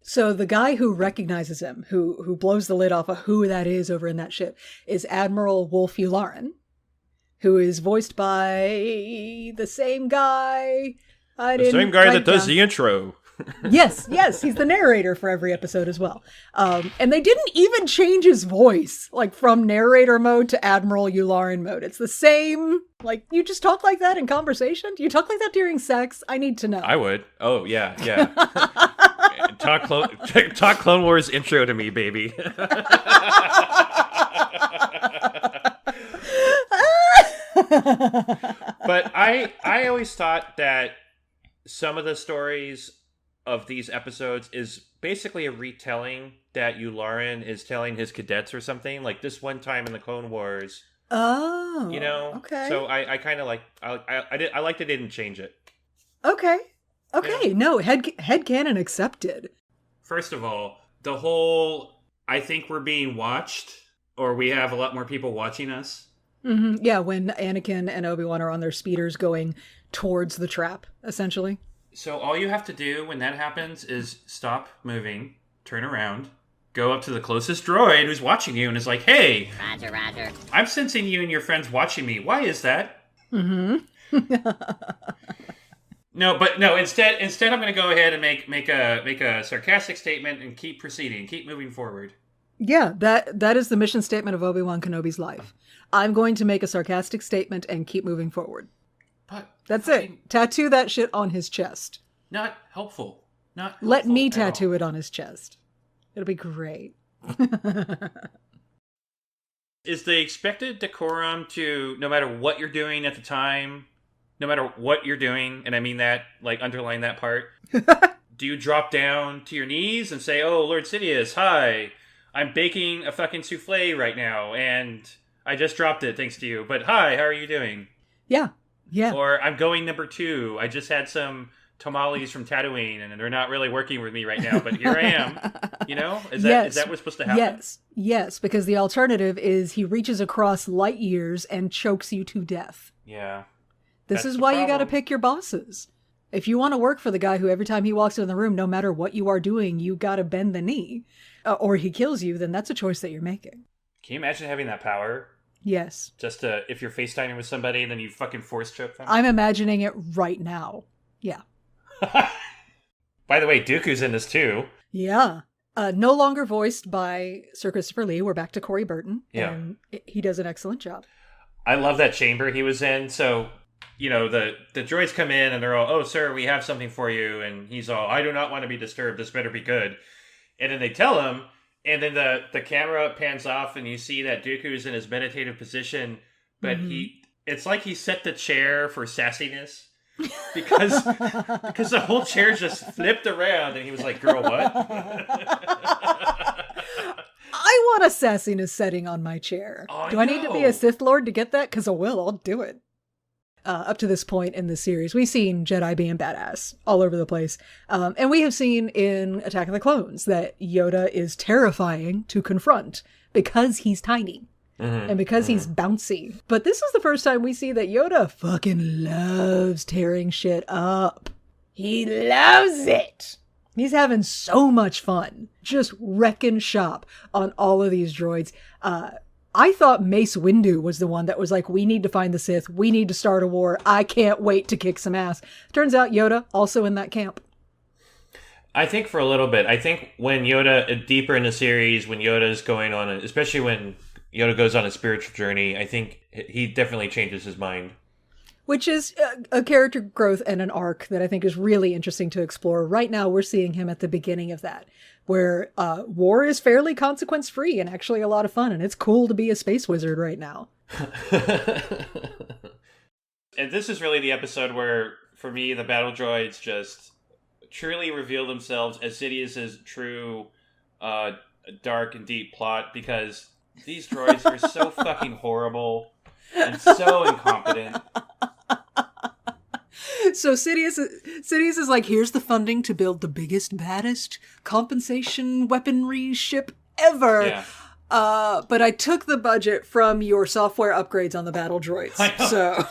So the guy who recognizes him, who blows the lid off of who that is over in that ship, is Admiral Wolf Yularen, who is voiced by the same guy. The same guy that does the intro. Yes, he's the narrator for every episode as well. And they didn't even change his voice, like from narrator mode to Admiral Yularen mode. It's the same, like, you just talk like that in conversation? Do you talk like that during sex? I need to know. I would. Oh, yeah. Talk Clone Wars intro to me, baby. But I always thought that some of the stories of these episodes is basically a retelling that Yularen is telling his cadets or something. Like this one time in the Clone Wars. Oh. You know? Okay. So I kind of like, I like they didn't change it. Okay. Yeah. No, headcanon accepted. First of all, the whole, I think we're being watched, or we have a lot more people watching us. Mm-hmm. Yeah, when Anakin and Obi-Wan are on their speeders going towards the trap, essentially. So all you have to do when that happens is stop moving, turn around, go up to the closest droid who's watching you and is like, hey, Roger. I'm sensing you and your friends watching me. Why is that? Mm-hmm. No, instead I'm going to go ahead and make a sarcastic statement and keep proceeding, keep moving forward. Yeah, that is the mission statement of Obi-Wan Kenobi's life. I'm going to make a sarcastic statement and keep moving forward. But that's it. Tattoo that shit on his chest. Not helpful. Let me tattoo it on his chest. It'll be great. Is the expected decorum to, no matter what you're doing at the time, no matter what you're doing, and I mean that, like, underline that part, do you drop down to your knees and say, oh, Lord Sidious, hi, I'm baking a fucking souffle right now, and I just dropped it thanks to you, but hi, how are you doing? Yeah. Or I'm going number 2, I just had some tamales from Tatooine, and they're not really working with me right now, but here I am. You know? Is that what's supposed to happen? Yes, because the alternative is he reaches across light years and chokes you to death. Yeah. This is why you gotta pick your bosses. If you want to work for the guy who every time he walks in the room, no matter what you are doing, you gotta bend the knee, or he kills you, then that's a choice that you're making. Can you imagine having that power? Yes. Just if you're FaceTiming with somebody and then you fucking force choke them? I'm imagining it right now. Yeah. By the way, Dooku's in this too. Yeah. No longer voiced by Sir Christopher Lee. We're back to Corey Burton. Yeah. And he does an excellent job. I love that chamber he was in. So, you know, the droids come in and they're all, oh, sir, we have something for you. And he's all, I do not want to be disturbed. This better be good. And then they tell him, and then the camera pans off and you see that Dooku's in his meditative position, but it's like he set the chair for sassiness. Because the whole chair just flipped around and he was like, girl, what? I want a sassiness setting on my chair. Do I need to be a Sith Lord to get that? Because I'll do it. Up to this point in the series, we've seen Jedi being badass all over the place. And we have seen in Attack of the Clones that Yoda is terrifying to confront because he's tiny. And because he's bouncy. But this is the first time we see that Yoda fucking loves tearing shit up. He loves it. He's having so much fun. Just wrecking shop on all of these droids. I thought Mace Windu was the one that was like, we need to find the Sith. We need to start a war. I can't wait to kick some ass. Turns out Yoda also in that camp. I think for a little bit. I think when Yoda, deeper in the series, when Yoda is going on, especially when Yoda goes on a spiritual journey, I think he definitely changes his mind. Which is a character growth and an arc that I think is really interesting to explore. Right now, we're seeing him at the beginning of that, where war is fairly consequence-free and actually a lot of fun, and it's cool to be a space wizard right now. And this is really the episode where, for me, the battle droids just truly reveal themselves as Sidious's true dark and deep plot, because these droids are so fucking horrible and so incompetent. So Sidious is like, here's the funding to build the biggest, baddest compensation weaponry ship ever. Yeah. But I took the budget from your software upgrades on the battle droids. So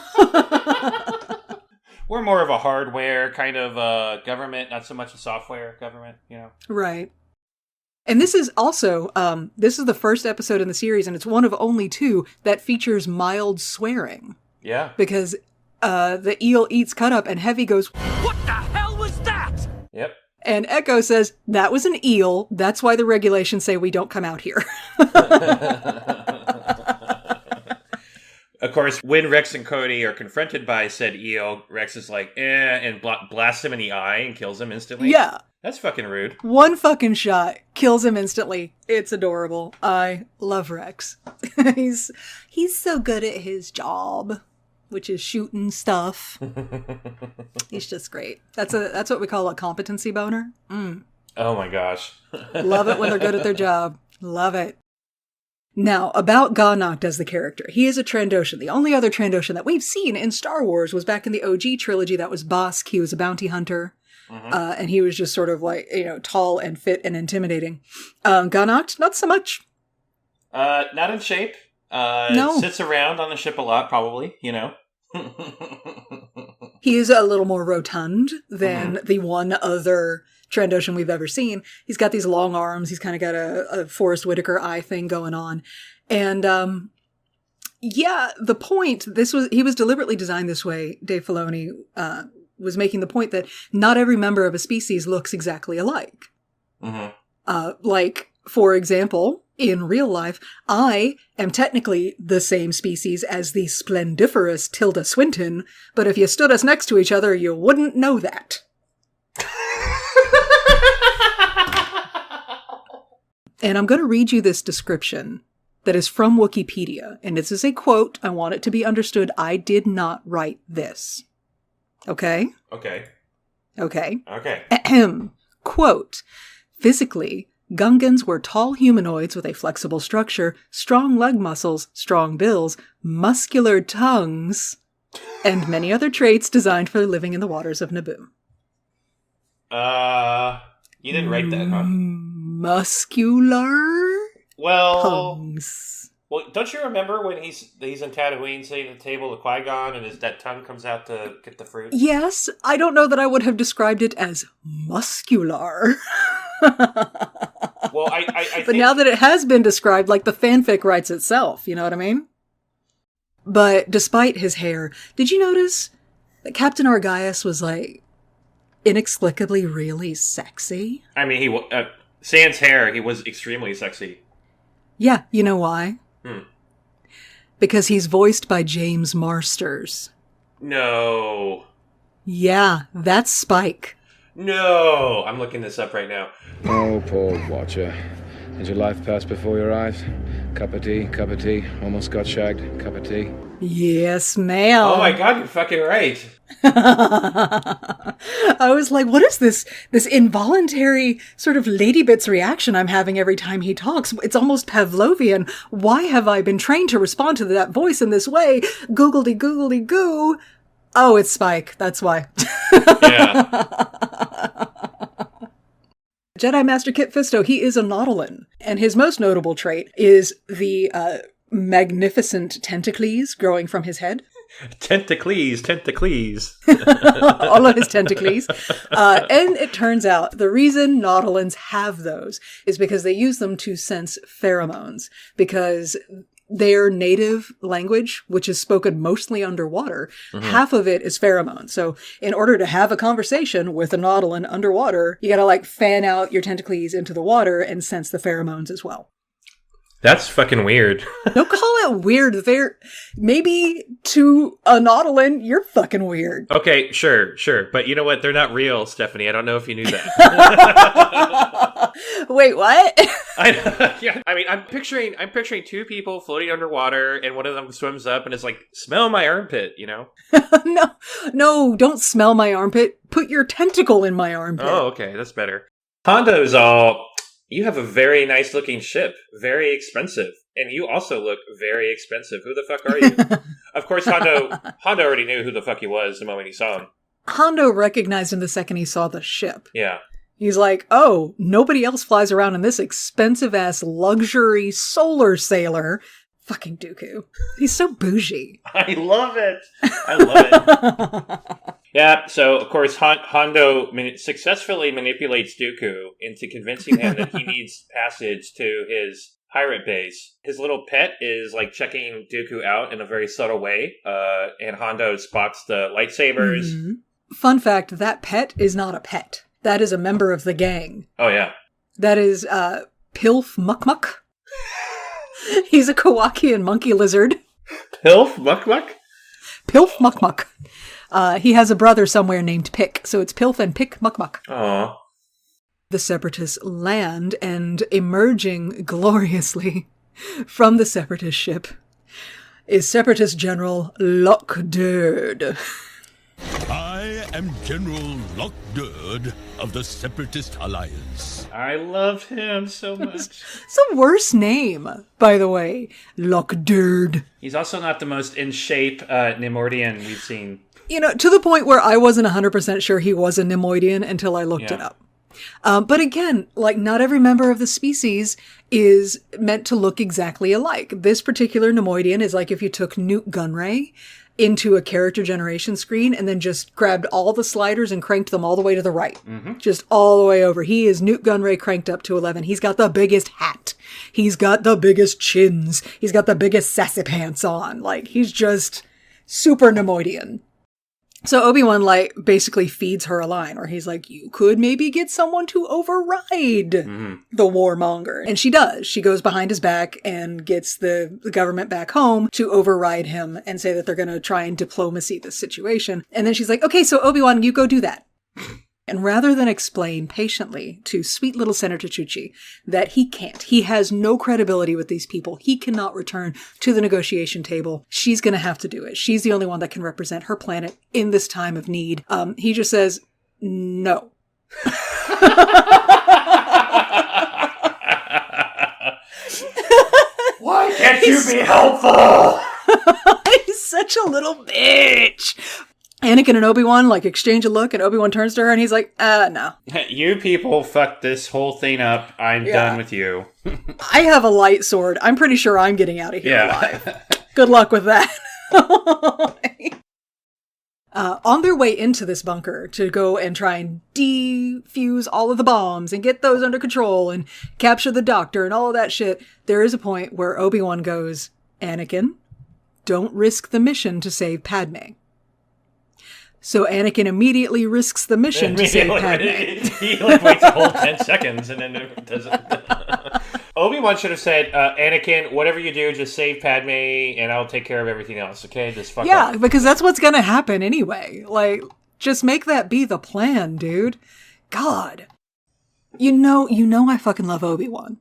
we're more of a hardware kind of government, not so much a software government, you know. Right. And this is also, this is the first episode in the series, and it's one of only 2 that features mild swearing. Yeah. Because the eel eats Cut Up, and Heavy goes, "What the hell was that?" Yep. And Echo says, "That was an eel. That's why the regulations say we don't come out here." Of course, when Rex and Cody are confronted by said eel, Rex is like, and blasts him in the eye and kills him instantly. Yeah. That's fucking rude. One fucking shot kills him instantly. It's adorable. I love Rex. he's so good at his job, which is shooting stuff. He's just great. That's what we call a competency boner. Mm. Oh my gosh. Love it when they're good at their job. Love it. Now, about Ga-Noct as the character. He is a Trandoshan. The only other Trandoshan that we've seen in Star Wars was back in the OG trilogy. That was Bossk. He was a bounty hunter. Mm-hmm. And he was just sort of like, tall and fit and intimidating. Ga-Noct, not so much. Not in shape. No. Sits around on the ship a lot, probably, He is a little more rotund than the one other Trandoshan we've ever seen. He's got these long arms. He's kind of got a Forrest Whitaker eye thing going on. And, the point, he was deliberately designed this way. Dave Filoni, was making the point that not every member of a species looks exactly alike. Mm-hmm. For example, in real life, I am technically the same species as the splendiferous Tilda Swinton, but if you stood us next to each other, you wouldn't know that. And I'm going to read you this description that is from Wikipedia, and this is a quote. I want it to be understood. I did not write this. Okay? Okay. Ahem. Quote, physically, Gungans were tall humanoids with a flexible structure, strong leg muscles, strong bills, muscular tongues, and many other traits designed for living in the waters of Naboo. You didn't write that, huh? Muscular tongues. Well, don't you remember when he's in Tatooine sitting at the table with Qui-Gon and that tongue comes out to get the fruit? Yes, I don't know that I would have described it as muscular. Well, I think... But now that it has been described, like the fanfic writes itself, you know what I mean? But despite his hair, did you notice that Captain Argaius was inexplicably really sexy? I mean, sans hair, he was extremely sexy. Yeah, you know why? Because he's voiced by James Marsters. No. Yeah, that's Spike. No! I'm looking this up right now. Oh, poor Watcher. Did your life pass before your eyes? Cup of tea, almost got shagged, cup of tea. Yes, ma'am. Oh my god, you're fucking right. I was like, what is this involuntary sort of lady bits reaction I'm having every time he talks? It's almost Pavlovian. Why have I been trained to respond to that voice in this way? Googledy goo. Oh, it's Spike. That's why. Yeah. Jedi Master Kit Fisto, he is a Nautolan. And his most notable trait is the magnificent tentacles growing from his head. Tentacles. All of his tentacles. And it turns out the reason Nautolans have those is because they use them to sense pheromones. Because their native language, which is spoken mostly underwater, half of it is pheromones. So in order to have a conversation with a Nautolan underwater, you gotta fan out your tentacles into the water and sense the pheromones as well. That's fucking weird. Don't call it weird. Maybe to a Nautolan, you're fucking weird. Okay, sure. But you know what? They're not real, Stephanie. I don't know if you knew that. Wait, what? I mean, I'm picturing two people floating underwater, and one of them swims up and is like, "Smell my armpit," you know? No, don't smell my armpit. Put your tentacle in my armpit. Oh, okay, that's better. Hondo's all, "You have a very nice looking ship, very expensive, and you also look very expensive. Who the fuck are you?" Of course, Hondo already knew who the fuck he was the moment he saw him. Hondo recognized him the second he saw the ship. Yeah. He's like, oh, nobody else flies around in this expensive-ass luxury solar sailor. Fucking Dooku. He's so bougie. I love it. Yeah, so of course Hondo successfully manipulates Dooku into convincing him that he needs passage to his pirate base. His little pet is like checking Dooku out in a very subtle way, and Hondo spots the lightsabers. Mm-hmm. Fun fact, that pet is not a pet. That is a member of the gang. Oh, yeah. That is Pilf Mukmuk. He's a Kowakian monkey lizard. Pilf Mukmuk? Pilf Mukmuk. He has a brother somewhere named Pick, so it's Pilf and Pick Mukmuk. Aww. The Separatists land, and emerging gloriously from the Separatist ship is Separatist General Lockdurd. I am General Lockdurd of the Separatist Alliance. I love him so much. It's a worse name, by the way. Lockdurd. He's also not the most in shape Neimoidian we've seen. You know, to the point where I wasn't 100% sure he was a Neimoidian until I looked it up. But again, like, not every member of the species is meant to look exactly alike. This particular Neimoidian is like if you took Newt Gunray into a character generation screen and then just grabbed all the sliders and cranked them all the way to the right. Mm-hmm. Just all the way over. He is Newt Gunray cranked up to 11. He's got the biggest hat. He's got the biggest chins. He's got the biggest sassy pants on. Like, he's just super Neimoidian. So Obi-Wan, like, basically feeds her a line where he's like, you could maybe get someone to override the warmonger. And she does. She goes behind his back and gets the government back home to override him and say that they're going to try and diplomacy this situation. And then she's like, okay, so Obi-Wan, you go do that. And rather than explain patiently to sweet little Senator Chuchi that he can't, he has no credibility with these people, he cannot return to the negotiation table, she's going to have to do it. She's the only one that can represent her planet in this time of need. He just says, no. Why can't you be helpful? He's such a little bitch. Anakin and Obi-Wan, like, exchange a look, and Obi-Wan turns to her, and he's like, no. You people fucked this whole thing up. I'm done with you. I have a light sword. I'm pretty sure I'm getting out of here alive. Good luck with that. On their way into this bunker to go and try and defuse all of the bombs and get those under control and capture the doctor and all of that shit, there is a point where Obi-Wan goes, Anakin, don't risk the mission to save Padme. So Anakin immediately risks the mission to save Padme. He like waits a whole 10 seconds and then does it. Obi-Wan should have said, Anakin, whatever you do, just save Padme and I'll take care of everything else, okay? Just fuck up. Yeah, because that's what's going to happen anyway. Like, just make that be the plan, dude. God. You know I fucking love Obi-Wan.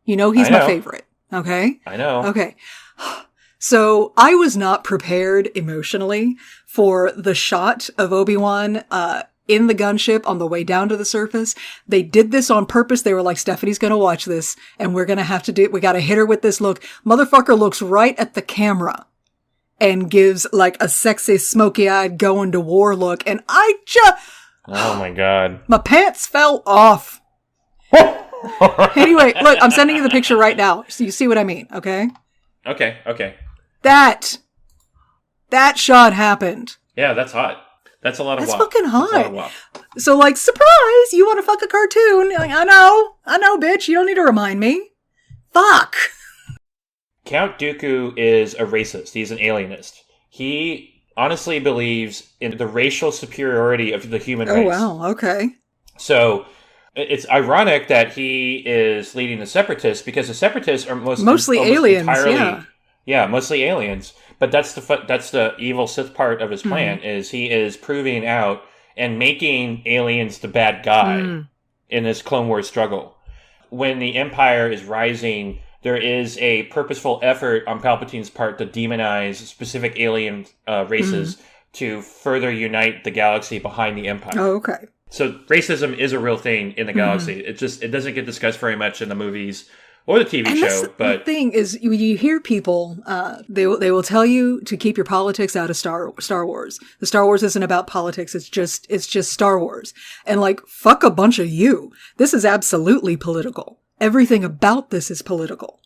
You know he's my favorite, okay? I know. Okay. So I was not prepared emotionally for the shot of Obi-Wan in the gunship on the way down to the surface. They did this on purpose. They were like, Stephanie's going to watch this and we're going to have to we got to hit her with this look. Motherfucker looks right at the camera and gives like a sexy, smoky-eyed going to war look. And oh my God. My pants fell off. Anyway, look, I'm sending you the picture right now. So you see what I mean, okay? Okay. That shot happened. Yeah, that's hot. That's a lot of That's WAP. fucking hot. That's a lot of WAP. So, like, surprise! You want to fuck a cartoon? Like, I know, bitch. You don't need to remind me. Fuck. Count Dooku is a racist. He's an alienist. He honestly believes in the racial superiority of the human race. Oh, wow. Okay. So it's ironic that he is leading the Separatists because the Separatists are mostly aliens. Mostly aliens. But that's the evil Sith part of his plan is he is proving out and making aliens the bad guy in this Clone Wars struggle. When the Empire is rising, there is a purposeful effort on Palpatine's part to demonize specific alien races to further unite the galaxy behind the Empire. Oh, okay. So racism is a real thing in the galaxy. It doesn't get discussed very much in the movies or the TV show. But the thing is, you hear people, they will tell you to keep your politics out of Star Wars. The Star Wars isn't about politics. It's just Star Wars. And like, fuck a bunch of you. This is absolutely political. Everything about this is political.